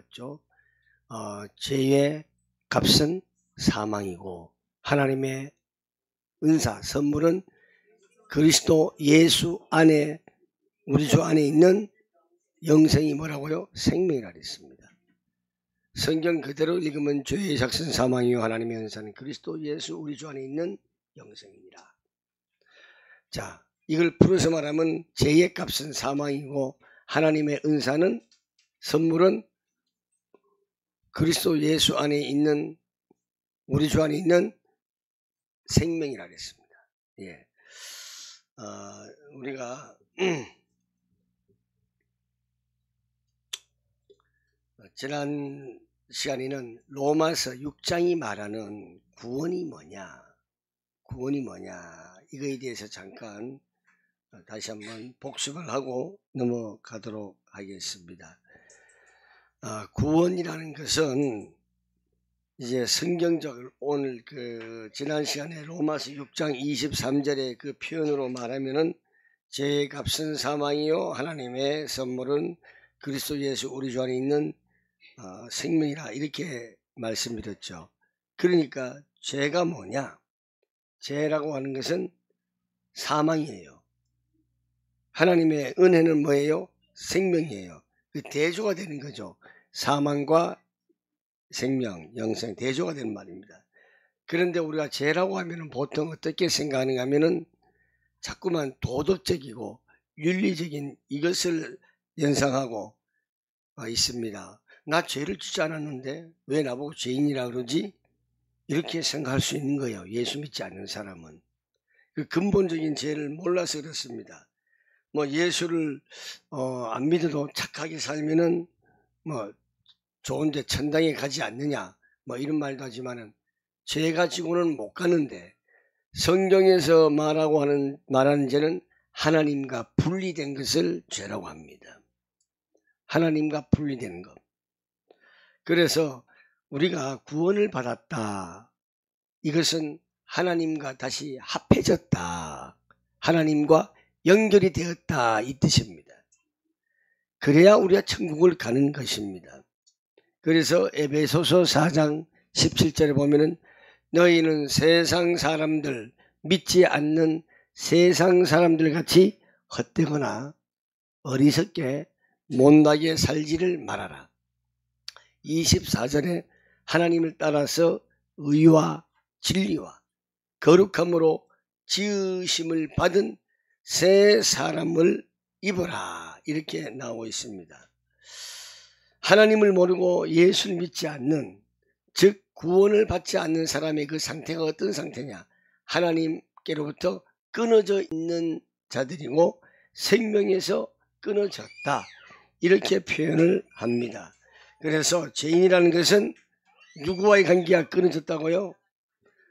배웠죠. 죄의 값은 사망이고 하나님의 은사, 선물은 그리스도 예수 안에, 우리 주 안에 있는 영생이 뭐라고요? 생명이라 그랬습니다. 성경 그대로 읽으면 죄의 값은 사망이요 하나님의 은사는 그리스도 예수 우리 주 안에 있는 영생이니라. 자, 이걸 풀어서 말하면 죄의 값은 사망이고 하나님의 은사는, 선물은 그리스도 예수 안에 있는, 우리 주 안에 있는 생명이라 그랬습니다. 예. 우리가 지난 시간에는 로마서 6장이 말하는 구원이 뭐냐, 이거에 대해서 잠깐 다시 한번 복습을 하고 넘어가도록 하겠습니다. 구원이라는 것은 이제 성경적으로 오늘 지난 시간에 로마서 6장 23절의 그 표현으로 말하면은 죄의 값은 사망이요 하나님의 선물은 그리스도 예수 우리 주 안에 있는 생명이라, 이렇게 말씀드렸죠. 그러니까 죄가 뭐냐? 죄라고 하는 것은 사망이에요. 하나님의 은혜는 뭐예요? 생명이에요. 그 대조가 되는 거죠. 사망과 생명, 영생, 대조가 되는 말입니다. 그런데 우리가 죄라고 하면 보통 어떻게 생각하는가 하면은 자꾸만 도덕적이고 윤리적인 이것을 연상하고 있습니다. 나 죄를 짓지 않았는데 왜 나보고 죄인이라 그러지? 이렇게 생각할 수 있는 거예요. 예수 믿지 않는 사람은. 그 근본적인 죄를 몰라서 그렇습니다. 예수를 안 믿어도 착하게 살면은 좋은데 천당에 가지 않느냐, 이런 말도 하지만은 죄 가지고는 못 가는데, 성경에서 말하는 죄는 하나님과 분리된 것을 죄라고 합니다. 하나님과 분리되는 것. 그래서 우리가 구원을 받았다, 이것은 하나님과 다시 합해졌다, 하나님과 연결이 되었다, 이 뜻입니다. 그래야 우리가 천국을 가는 것입니다. 그래서 에베소서 4장 17절에 보면은 너희는 세상 사람들, 믿지 않는 세상 사람들 같이 헛되거나 어리석게 못나게 살지를 말아라. 24절에 하나님을 따라서 의와 진리와 거룩함으로 지으심을 받은 새 사람을 입어라, 이렇게 나오고 있습니다. 하나님을 모르고 예수를 믿지 않는, 즉 구원을 받지 않는 사람의 그 상태가 어떤 상태냐? 하나님께로부터 끊어져 있는 자들이고 생명에서 끊어졌다, 이렇게 표현을 합니다. 그래서 죄인이라는 것은 누구와의 관계가 끊어졌다고요?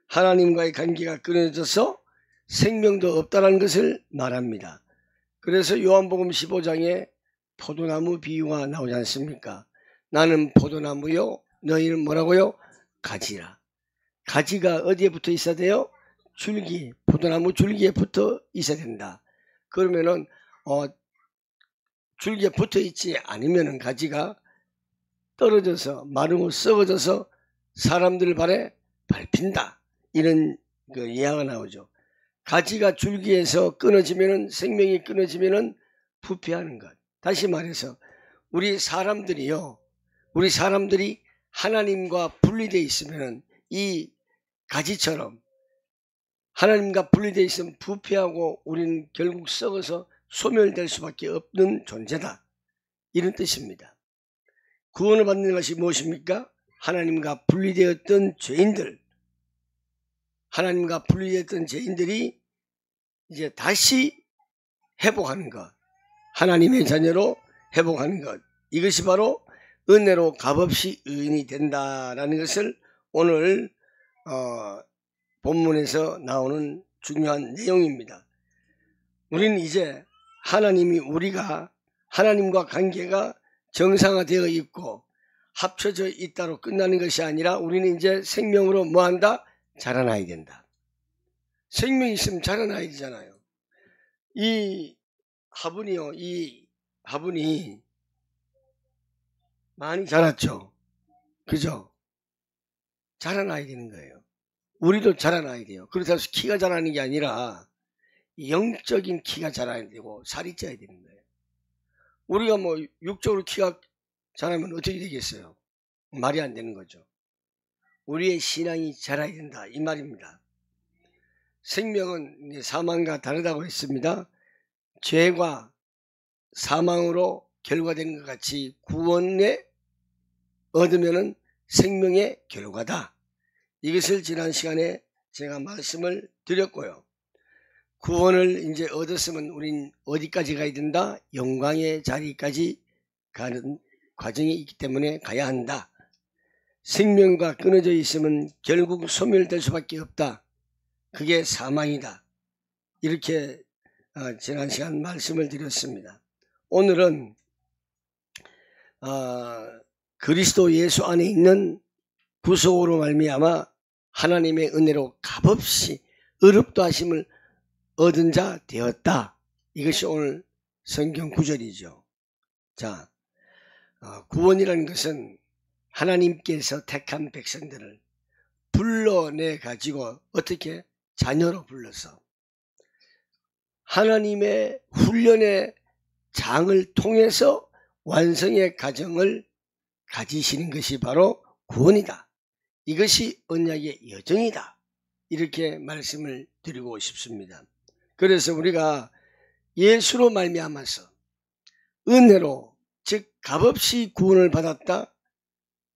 하나님과의 관계가 끊어져서 생명도 없다는 것을 말합니다. 그래서 요한복음 15장에 포도나무 비유가 나오지 않습니까? 나는 포도나무요, 너희는 뭐라고요? 가지라. 가지가 어디에 붙어 있어야 돼요? 줄기, 포도나무 줄기에 붙어 있어야 된다. 그러면은 줄기에 붙어 있지 않으면은 가지가 떨어져서 마르고 썩어져서 사람들 발에 밟힌다, 이런 예화가 나오죠. 가지가 줄기에서 끊어지면은, 생명이 끊어지면은 부패하는 것. 다시 말해서 우리 사람들이 하나님과 분리되어 있으면은, 이 가지처럼 하나님과 분리되어 있으면 부패하고 우리는 결국 썩어서 소멸될 수밖에 없는 존재다, 이런 뜻입니다. 구원을 받는 것이 무엇입니까? 하나님과 분리되었던 죄인들, 하나님과 분리되었던 죄인들이 이제 다시 회복하는 것, 하나님의 자녀로 회복하는 것, 이것이 바로 은혜로 값없이 의인이 된다라는 것을 오늘 본문에서 나오는 중요한 내용입니다. 우리는 이제 우리가 하나님과 관계가 정상화되어 있고 합쳐져 있다로 끝나는 것이 아니라, 우리는 이제 생명으로 뭐한다? 자라나야 된다. 생명이 있으면 자라나야 되잖아요. 이 화분이 많이 자랐죠. 그죠? 자라나야 되는 거예요. 우리도 자라나야 돼요. 그렇다고 해서 키가 자라는 게 아니라 영적인 키가 자라야 되고 살이 쪄야 되는 거예요. 우리가 뭐 육적으로 키가 자라면 어떻게 되겠어요? 말이 안 되는 거죠. 우리의 신앙이 자라야 된다 이 말입니다. 생명은 사망과 다르다고 했습니다. 죄가 사망으로 결과되는 것 같이 구원에 얻으면 생명의 결과다. 이것을 지난 시간에 제가 말씀을 드렸고요. 구원을 이제 얻었으면 우린 어디까지 가야 된다? 영광의 자리까지 가는 과정이 있기 때문에 가야 한다. 생명과 끊어져 있으면 결국 소멸될 수밖에 없다. 그게 사망이다. 이렇게 지난 시간 말씀을 드렸습니다. 오늘은 그리스도 예수 안에 있는 구속으로 말미암아 하나님의 은혜로 값없이 의롭다 하심을 얻은 자 되었다. 이것이 오늘 성경 구절이죠. 자, 구원이라는 것은 하나님께서 택한 백성들을 불러내 가지고 어떻게 자녀로 불러서 하나님의 훈련의 장을 통해서 완성의 과정을 가지시는 것이 바로 구원이다. 이것이 언약의 여정이다. 이렇게 말씀을 드리고 싶습니다. 그래서 우리가 예수로 말미암아서 은혜로 즉 값없이 구원을 받았다.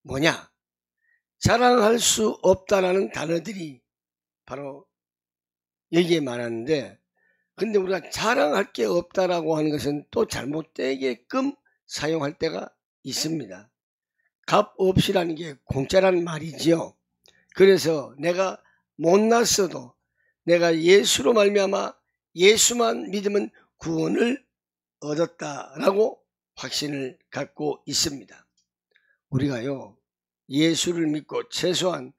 뭐냐? 자랑할 수 없다라는 단어들이 바로 여기에 많았는데, 근데 우리가 자랑할 게 없다라고 하는 것은 또 잘못되게끔 사용할 때가 있습니다. 값 없이라는 게 공짜란 말이지요. 그래서 내가 못났어도 내가 예수로 말미암아 예수만 믿으면 구원을 얻었다라고 확신을 갖고 있습니다. 우리가요, 예수를 믿고 최소한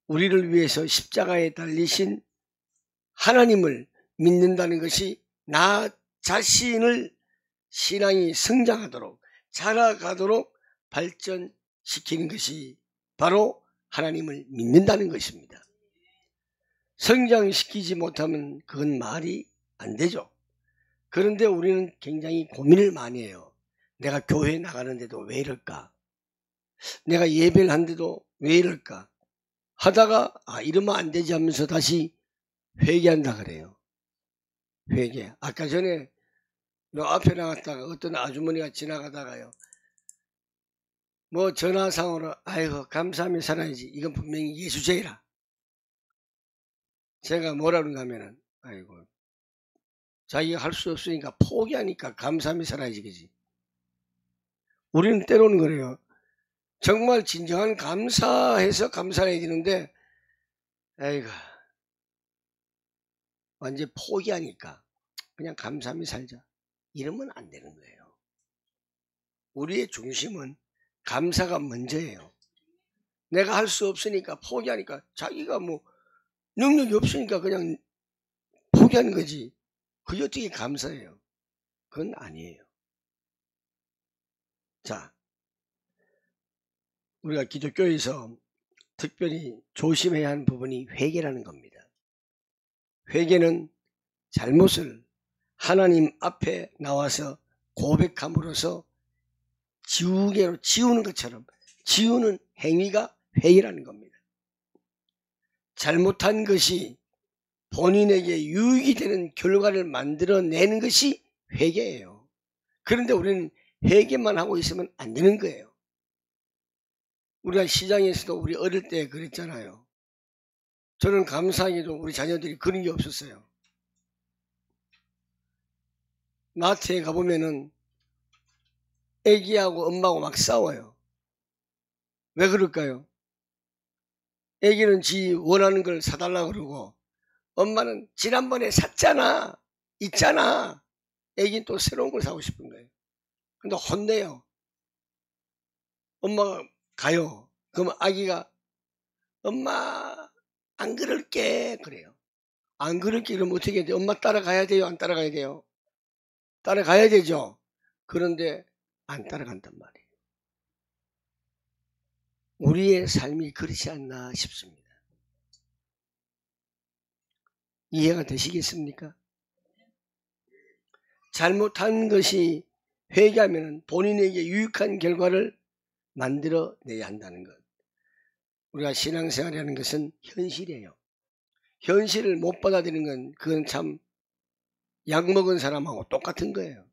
우리를 위해서 십자가에 달리신 하나님을 믿는다는 것이 나 자신을 신앙이 성장하도록 자라가도록 발전시키는 것이 바로 하나님을 믿는다는 것입니다. 성장시키지 못하면 그건 말이 안 되죠. 그런데 우리는 굉장히 고민을 많이 해요. 내가 교회에 나가는데도 왜 이럴까? 내가 예배를 하는데도 왜 이럴까? 하다가 이러면 안 되지 하면서 다시 회개한다 그래요. 회개. 아까 전에 요 앞에 나갔다가 어떤 아주머니가 지나가다가요, 뭐 전화상으로 아이고 감사하며 살아야지, 이건 분명히 예수죄라. 제가 뭐라 그런가 하면은 아이고 자기가 할 수 없으니까 포기하니까 감사하며 살아야지, 그지? 우리는 때로는 그래요. 정말 진정한 감사해서 감사해야 되는데 아이고 완전 포기하니까 그냥 감사하며 살자, 이러면 안 되는 거예요. 우리의 중심은 감사가 먼저예요. 내가 할 수 없으니까 포기하니까, 자기가 뭐 능력이 없으니까 그냥 포기하는 거지, 그게 어떻게 감사해요? 그건 아니에요. 자, 우리가 기독교에서 특별히 조심해야 하는 부분이 회개라는 겁니다. 회개는 잘못을 하나님 앞에 나와서 고백함으로써 지우개로 지우는 것처럼 지우는 행위가 회개라는 겁니다. 잘못한 것이 본인에게 유익이 되는 결과를 만들어내는 것이 회개예요. 그런데 우리는 회개만 하고 있으면 안 되는 거예요. 우리가 시장에서도 우리 어릴 때 그랬잖아요. 저는 감사하게도 우리 자녀들이 그런 게 없었어요. 마트에 가보면은 애기하고 엄마하고 막 싸워요. 왜 그럴까요? 애기는 지 원하는 걸 사달라고 그러고 엄마는 지난번에 샀잖아, 있잖아. 애기는 또 새로운 걸 사고 싶은 거예요. 근데 혼내요. 엄마가 가요. 그러면 아기가 엄마 안 그럴게 그래요. 안 그럴게 그러면 어떻게 해야 돼요? 엄마 따라가야 돼요? 안 따라가야 돼요? 따라가야 되죠. 그런데 안 따라간단 말이에요. 우리의 삶이 그렇지 않나 싶습니다. 이해가 되시겠습니까? 잘못한 것이 회개하면 본인에게 유익한 결과를 만들어내야 한다는 것. 우리가 신앙생활이라는 것은 현실이에요. 현실을 못 받아들이는 건 그건 참 약 먹은 사람하고 똑같은 거예요.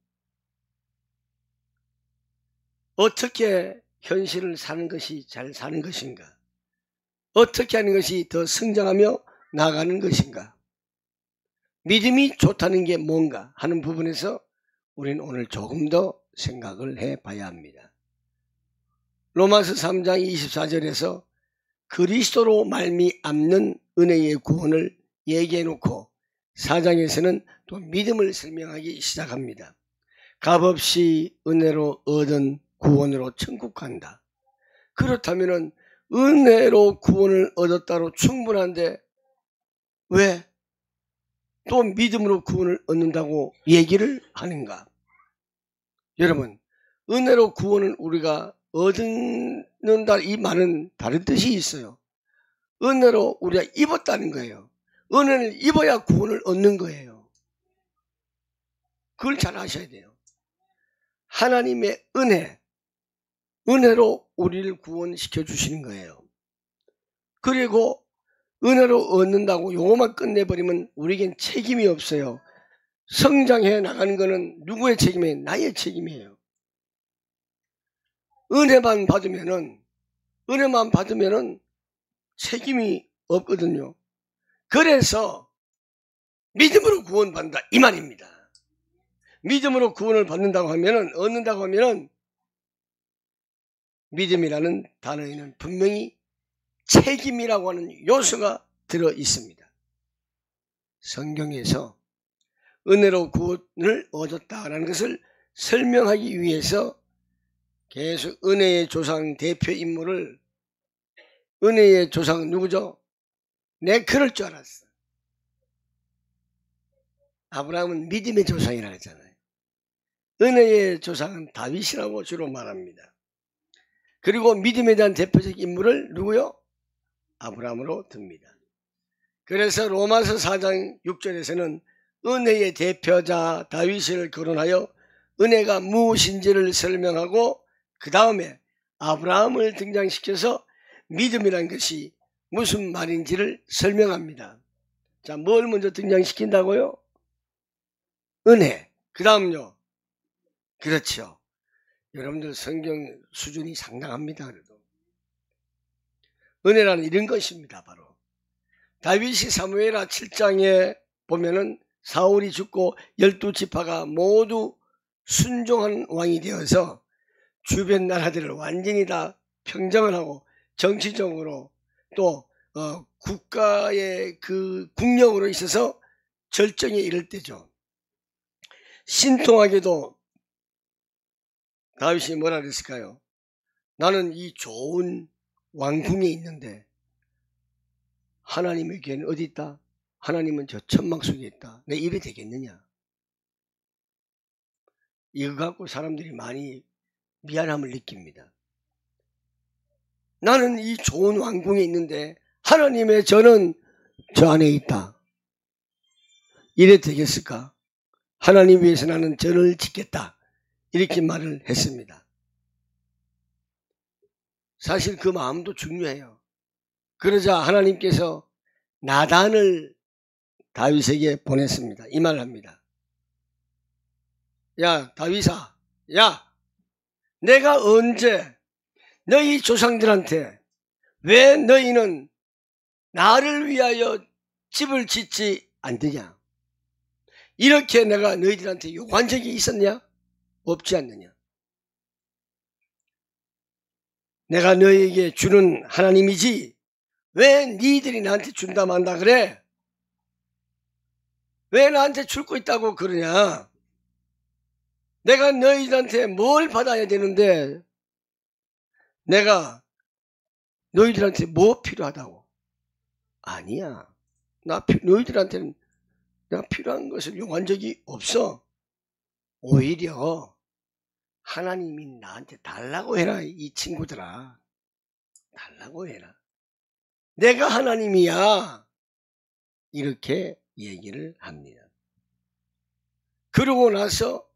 어떻게 현실을 사는 것이 잘 사는 것인가? 어떻게 하는 것이 더 성장하며 나아가는 것인가? 믿음이 좋다는 게 뭔가 하는 부분에서 우리는 오늘 조금 더 생각을 해봐야 합니다. 로마서 3장 24절에서 그리스도로 말미암는 은혜의 구원을 얘기해놓고 4장에서는 또 믿음을 설명하기 시작합니다. 값없이 은혜로 얻은 구원으로 천국 간다. 그렇다면 은혜로 구원을 얻었다로 충분한데 왜 또 믿음으로 구원을 얻는다고 얘기를 하는가? 여러분, 은혜로 구원을 우리가 얻는다 이 말은 다른 뜻이 있어요. 은혜로 우리가 입었다는 거예요. 은혜를 입어야 구원을 얻는 거예요. 그걸 잘 아셔야 돼요. 하나님의 은혜로 우리를 구원시켜 주시는 거예요. 그리고 은혜로 얻는다고 요거만 끝내버리면 우리에겐 책임이 없어요. 성장해 나가는 거는 누구의 책임이에요? 나의 책임이에요. 은혜만 받으면은 책임이 없거든요. 그래서 믿음으로 구원받는다 이 말입니다. 믿음으로 구원을 받는다고 하면은 얻는다고 하면은 믿음이라는 단어에는 분명히 책임이라고 하는 요소가 들어 있습니다. 성경에서 은혜로 구원을 얻었다라는 것을 설명하기 위해서 계속 은혜의 조상 대표 인물을 은혜의 조상은 누구죠? 내 그럴 줄 알았어. 아브라함은 믿음의 조상이라고 했잖아요. 은혜의 조상은 다윗이라고 주로 말합니다. 그리고 믿음에 대한 대표적 인물을 누구요? 아브라함으로 듭니다. 그래서 로마서 4장 6절에서는 은혜의 대표자 다윗을 거론하여 은혜가 무엇인지를 설명하고 그 다음에 아브라함을 등장시켜서 믿음이란 것이 무슨 말인지를 설명합니다. 자, 뭘 먼저 등장시킨다고요? 은혜. 그 다음요. 그렇죠. 여러분들 성경 수준이 상당합니다. 그래도 은혜라는 이런 것입니다. 바로 다윗이 사무엘하 7장에 보면은 사울이 죽고 12지파가 모두 순종한 왕이 되어서 주변 나라들을 완전히 다 평정을 하고 정치적으로 또 국가의 그 국력으로 있어서 절정에 이를 때죠. 신통하게도 다윗이 뭐라 그랬을까요? 나는 이 좋은 왕궁에 있는데 하나님의 교회는 어디 있다? 하나님은 저 천막 속에 있다. 내 이래 되겠느냐? 이거 갖고 사람들이 많이 미안함을 느낍니다. 나는 이 좋은 왕궁에 있는데 하나님의 저는 저 안에 있다. 이래 되겠을까? 하나님 위해서 나는 전을 짓겠다. 이렇게 말을 했습니다. 사실 그 마음도 중요해요. 그러자 하나님께서 나단을 다윗에게 보냈습니다. 이 말을 합니다. 야 다윗아, 야 내가 언제 너희 조상들한테 왜 너희는 나를 위하여 집을 짓지 않느냐? 이렇게 내가 너희들한테 요구한 적이 있었냐? 없지 않느냐? 내가 너희에게 주는 하나님이지 왜 니들이 나한테 준다 만다 그래? 왜 나한테 줄 거 있다고 그러냐? 내가 너희들한테 뭘 받아야 되는데 내가 너희들한테 뭐 필요하다고? 아니야. 너희들한테는 내가 필요한 것을 요구한 적이 없어. 오히려 하나님이 나한테 달라고 해라 이 친구들아. 달라고 해라. 내가 하나님이야. 이렇게 얘기를 합니다. 그러고 나서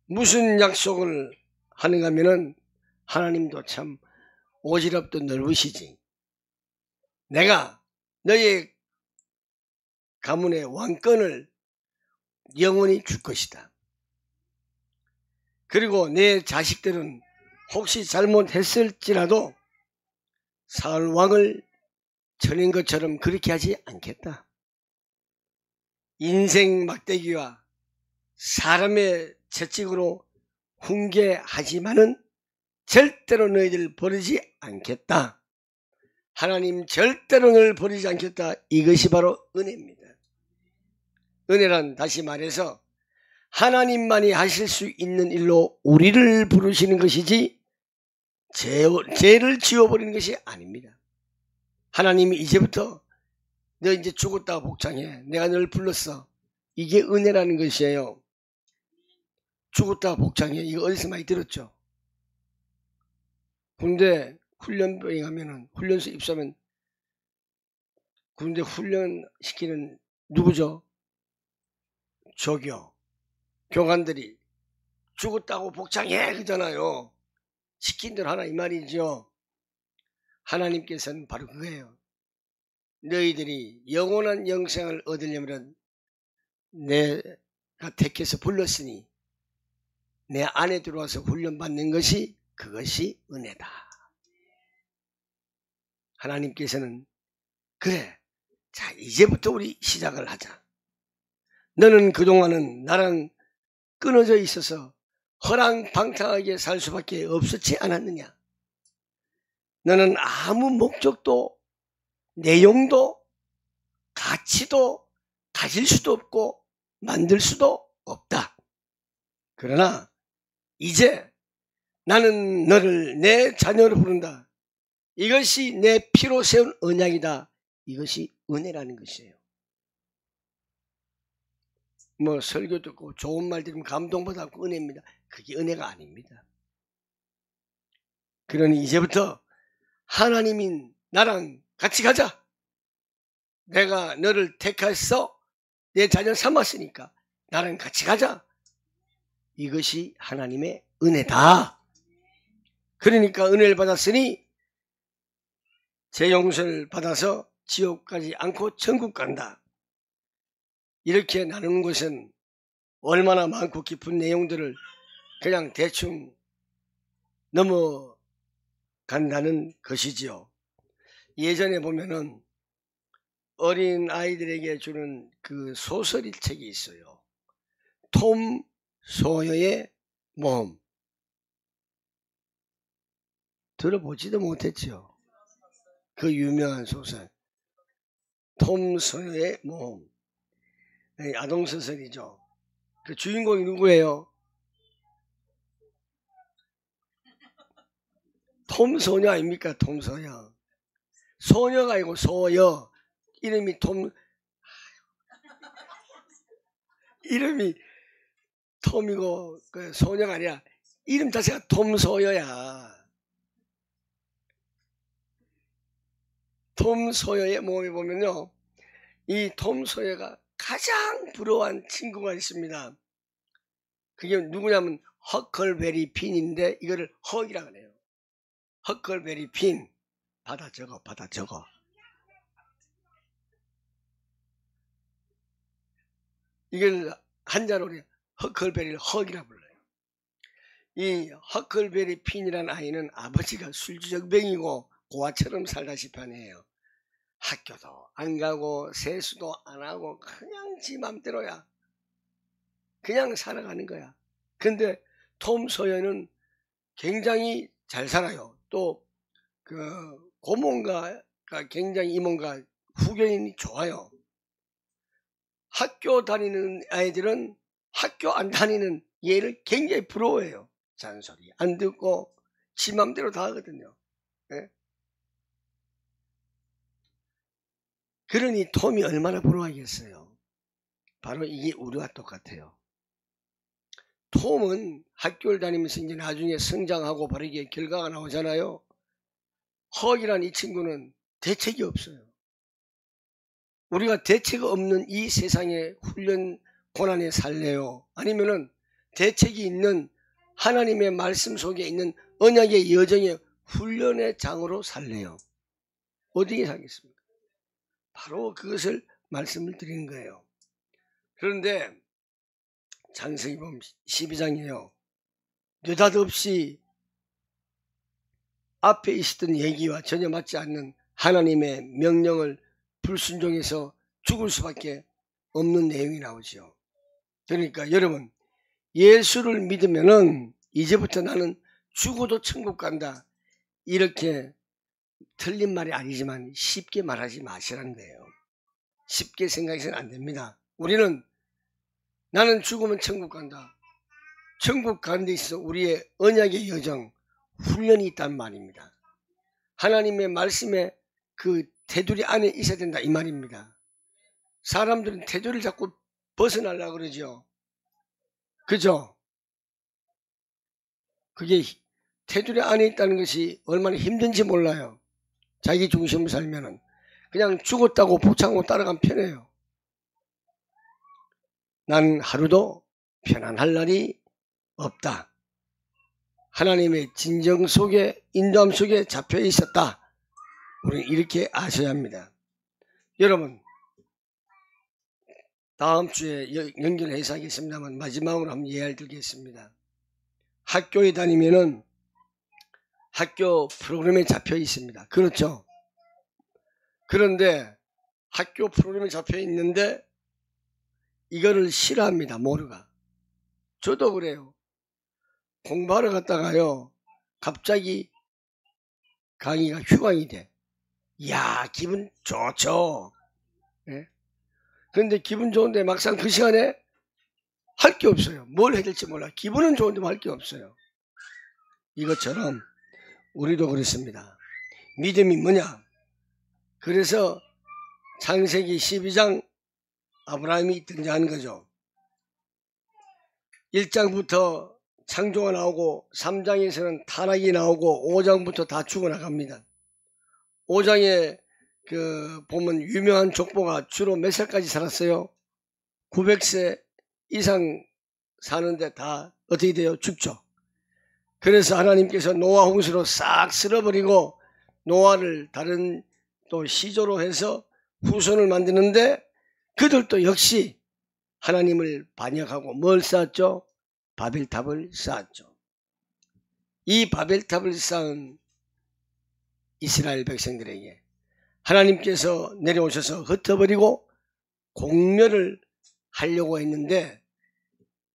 무슨 약속을 하는가 하면은 하나님도 참 오지랖도 넓으시지. 내가 너의 가문의 왕권을 영원히 줄 것이다. 그리고 내 자식들은 혹시 잘못했을지라도 사울 왕을 쳐낸 것처럼 그렇게 하지 않겠다. 인생 막대기와 사람의 채찍으로 훈계하지만은 절대로 너희들 버리지 않겠다. 하나님 절대로 너를 버리지 않겠다. 이것이 바로 은혜입니다. 은혜란 다시 말해서 하나님만이 하실 수 있는 일로 우리를 부르시는 것이지 죄를 지워버리는 것이 아닙니다. 하나님이 이제부터 너 이제 죽었다가 복창해. 내가 널 불렀어. 이게 은혜라는 것이에요. 죽었다가 복창해. 이거 어디서 많이 들었죠? 군대 훈련병에 가면은 훈련소 입소하면 군대 훈련시키는 누구죠? 조교, 교관들이 죽었다고 복창해 그러잖아요. 시킨 대로 하나 이 말이죠. 하나님께서는 바로 그거예요. 너희들이 영원한 영생을 얻으려면 내가 택해서 불렀으니 내 안에 들어와서 훈련받는 것이 그것이 은혜다. 하나님께서는 그래, 자 이제부터 우리 시작을 하자. 너는 그동안은 나랑 끊어져 있어서 허랑방탕하게 살 수밖에 없었지 않았느냐. 너는 아무 목적도 내용도 가치도 가질 수도 없고 만들 수도 없다. 그러나 이제 나는 너를 내 자녀로 부른다. 이것이 내 피로 세운 언약이다. 이것이 은혜라는 것이에요. 뭐 설교 듣고 좋은 말 들으면 감동받고 은혜입니다. 그게 은혜가 아닙니다. 그러니 이제부터 하나님인 나랑 같이 가자. 내가 너를 택해서 내 자녀 삼았으니까 나랑 같이 가자. 이것이 하나님의 은혜다. 그러니까 은혜를 받았으니 제 용서를 받아서 지옥 가지 않고 천국 간다. 이렇게 나누는 것은 얼마나 많고 깊은 내용들을 그냥 대충 넘어간다는 것이지요. 예전에 보면은 어린 아이들에게 주는 그 소설일 책이 있어요. 톰 소여의 모험. 들어보지도 못했죠. 그 유명한 소설 톰 소여의 모험. 아동소설이죠. 그 주인공이 누구예요? 톰 소녀 아닙니까? 톰 소녀. 소녀가 아니고 소여. 이름이 이름이 톰이고 그 소녀가 아니라 이름 자체가 톰 소여야. 톰 소여의 모험에 보면요, 이 톰 소여가 가장 부러워한 친구가 있습니다. 그게 누구냐면 허클베리 핀인데 이거를 헉이라 그래요. 허클베리 핀. 받아 적어. 이걸 한자로 허클베리를 헉이라 불러요. 이 허클베리 핀이라는 아이는 아버지가 술주정뱅이고 고아처럼 살다시피 하네요. 학교도 안 가고 세수도 안 하고 그냥 지 맘대로야. 그냥 살아가는 거야. 근데 톰 소여는 굉장히 잘 살아요. 또 그 고모가 굉장히 이모가 후견인이 좋아요. 학교 다니는 아이들은 학교 안 다니는 얘를 굉장히 부러워해요. 잔소리 안 듣고 지 맘대로 다 하거든요. 네? 그러니 톰이 얼마나 부러워하겠어요. 바로 이게 우리와 똑같아요. 톰은 학교를 다니면서 이제 나중에 성장하고 바르게 결과가 나오잖아요. 허기란 이 친구는 대책이 없어요. 우리가 대책 없는 이 세상의 훈련 고난에 살래요? 아니면은 대책이 있는 하나님의 말씀 속에 있는 언약의 여정의 훈련의 장으로 살래요? 어디에 살겠습니까? 바로 그것을 말씀을 드리는 거예요. 그런데 창세기 보면 12장이에요. 느닷없이 앞에 있었던 얘기와 전혀 맞지 않는 하나님의 명령을 불순종해서 죽을 수밖에 없는 내용이 나오죠. 그러니까 여러분, 예수를 믿으면은 이제부터 나는 죽어도 천국 간다, 이렇게 틀린 말이 아니지만 쉽게 말하지 마시라는 거예요. 쉽게 생각해서는 안 됩니다. 우리는 나는 죽으면 천국 간다, 천국 가는 데 있어서 우리의 언약의 여정, 훈련이 있단 말입니다. 하나님의 말씀에 그 테두리 안에 있어야 된다, 이 말입니다. 사람들은 테두리를 자꾸 벗어나려고 그러죠. 그죠? 그게 테두리 안에 있다는 것이 얼마나 힘든지 몰라요. 자기 중심으로 살면은 그냥 죽었다고 복창하고 따라가면 편해요. 난 하루도 편안할 날이 없다. 하나님의 진정 속에, 인도함 속에 잡혀 있었다. 우리는 이렇게 아셔야 합니다. 여러분, 다음 주에 연결해서 하겠습니다만 마지막으로 한번 예를 들겠습니다. 학교에 다니면은 학교 프로그램에 잡혀 있습니다. 그렇죠? 그런데 학교 프로그램에 잡혀 있는데 이거를 싫어합니다. 모두가. 저도 그래요. 공부하러 갔다가요, 갑자기 강의가 휴강이 돼. 이야, 기분 좋죠. 예? 그런데 기분 좋은데 막상 그 시간에 할 게 없어요. 뭘 해야 될지 몰라. 기분은 좋은데 할 게 없어요. 이것처럼 우리도 그렇습니다. 믿음이 뭐냐? 그래서 창세기 12장 아브라함이 등장하는 거죠. 1장부터 창조가 나오고 3장에서는 타락이 나오고 5장부터 다 죽어나갑니다. 5장에 보면 유명한 족보가 주로 몇 살까지 살았어요? 900세 이상 사는데 다 어떻게 돼요? 죽죠. 그래서 하나님께서 노아 홍수로 싹 쓸어버리고 노아를 다른 또 시조로 해서 후손을 만드는데 그들도 역시 하나님을 반역하고 뭘 쌓았죠? 바벨탑을 쌓았죠. 이 바벨탑을 쌓은 이스라엘 백성들에게 하나님께서 내려오셔서 흩어버리고 공멸을 하려고 했는데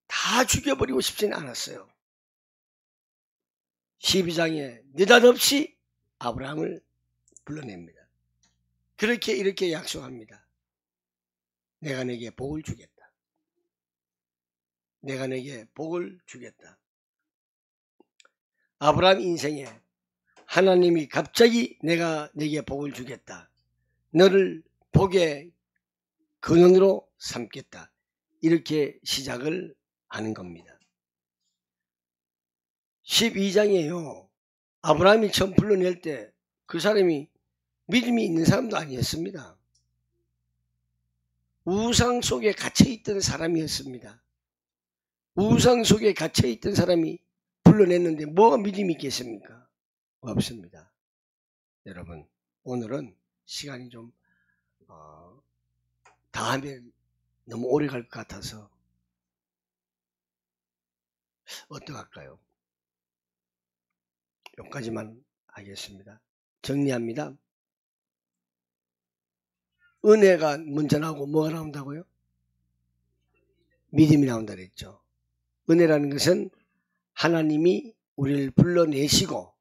다 죽여버리고 싶지는 않았어요. 12장에 느닷없이 아브라함을 불러냅니다. 그렇게 이렇게 약속합니다. 내가 내게 복을 주겠다. 내가 내게 복을 주겠다. 아브라함 인생에 하나님이 갑자기 내가 내게 복을 주겠다, 너를 복의 근원으로 삼겠다, 이렇게 시작을 하는 겁니다. 12장이에요. 아브라함이 처음 불러낼 때 그 사람이 믿음이 있는 사람도 아니었습니다. 우상 속에 갇혀있던 사람이었습니다. 우상 속에 갇혀있던 사람이 불러냈는데 뭐가 믿음이 있겠습니까? 없습니다. 여러분, 오늘은 시간이 좀 다 하면 너무 오래 갈 것 같아서 어떡할까요? 여기까지만 하겠습니다. 정리합니다. 은혜가 먼저 나오고 뭐가 나온다고요? 믿음이 나온다 그랬죠. 은혜라는 것은 하나님이 우리를 불러내시고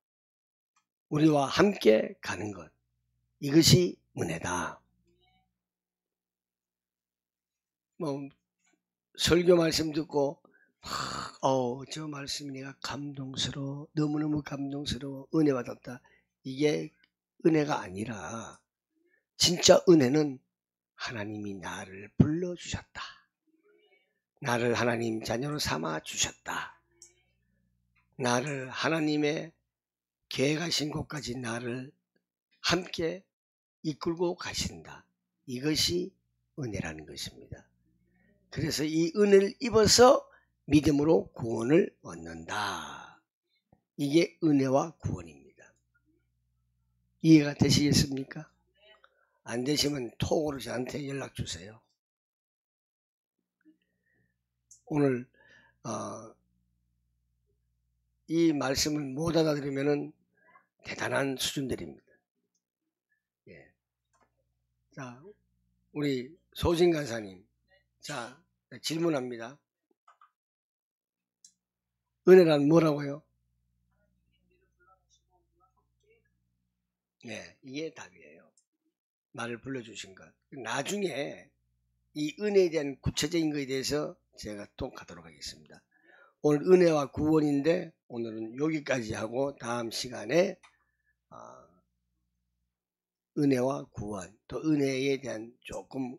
우리와 함께 가는 것, 이것이 은혜다. 설교 말씀 듣고 저 말씀이 내가 감동스러워, 너무너무 감동스러워, 은혜 받았다, 이게 은혜가 아니라 진짜 은혜는 하나님이 나를 불러주셨다, 나를 하나님 자녀로 삼아 주셨다, 나를 하나님의 계획하신 곳까지 나를 함께 이끌고 가신다. 이것이 은혜라는 것입니다. 그래서 이 은혜를 입어서 믿음으로 구원을 얻는다. 이게 은혜와 구원입니다. 이해가 되시겠습니까? 안 되시면 톡으로 저한테 연락 주세요. 오늘 이 말씀을 못 알아들으면 대단한 수준들입니다. 예. 자, 우리 소진 간사님, 자, 질문합니다. 은혜란 뭐라고요? 네, 이게 답이에요. 말을 불러주신 것. 나중에 이 은혜에 대한 구체적인 것에 대해서 제가 또 가도록 하겠습니다. 오늘 은혜와 구원인데 오늘은 여기까지 하고 다음 시간에 은혜와 구원 또 은혜에 대한 조금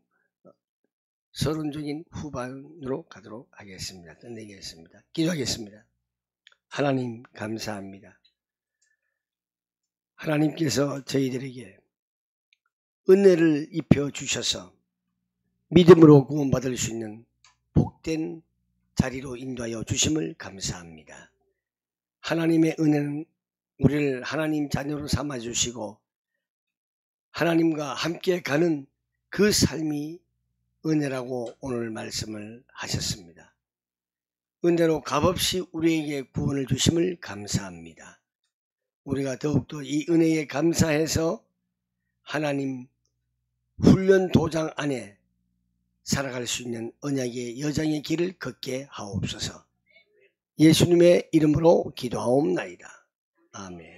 서론적인 후반으로 가도록 하겠습니다. 끝내겠습니다. 기도하겠습니다. 하나님 감사합니다. 하나님께서 저희들에게 은혜를 입혀 주셔서 믿음으로 구원받을 수 있는 복된 자리로 인도하여 주심을 감사합니다. 하나님의 은혜는 우리를 하나님 자녀로 삼아주시고 하나님과 함께 가는 그 삶이 은혜라고 오늘 말씀을 하셨습니다. 은혜로 값없이 우리에게 구원을 주심을 감사합니다. 우리가 더욱더 이 은혜에 감사해서 하나님 훈련 도장 안에 살아갈 수 있는 언약의 여정의 길을 걷게 하옵소서. 예수님의 이름으로 기도하옵나이다. 아멘.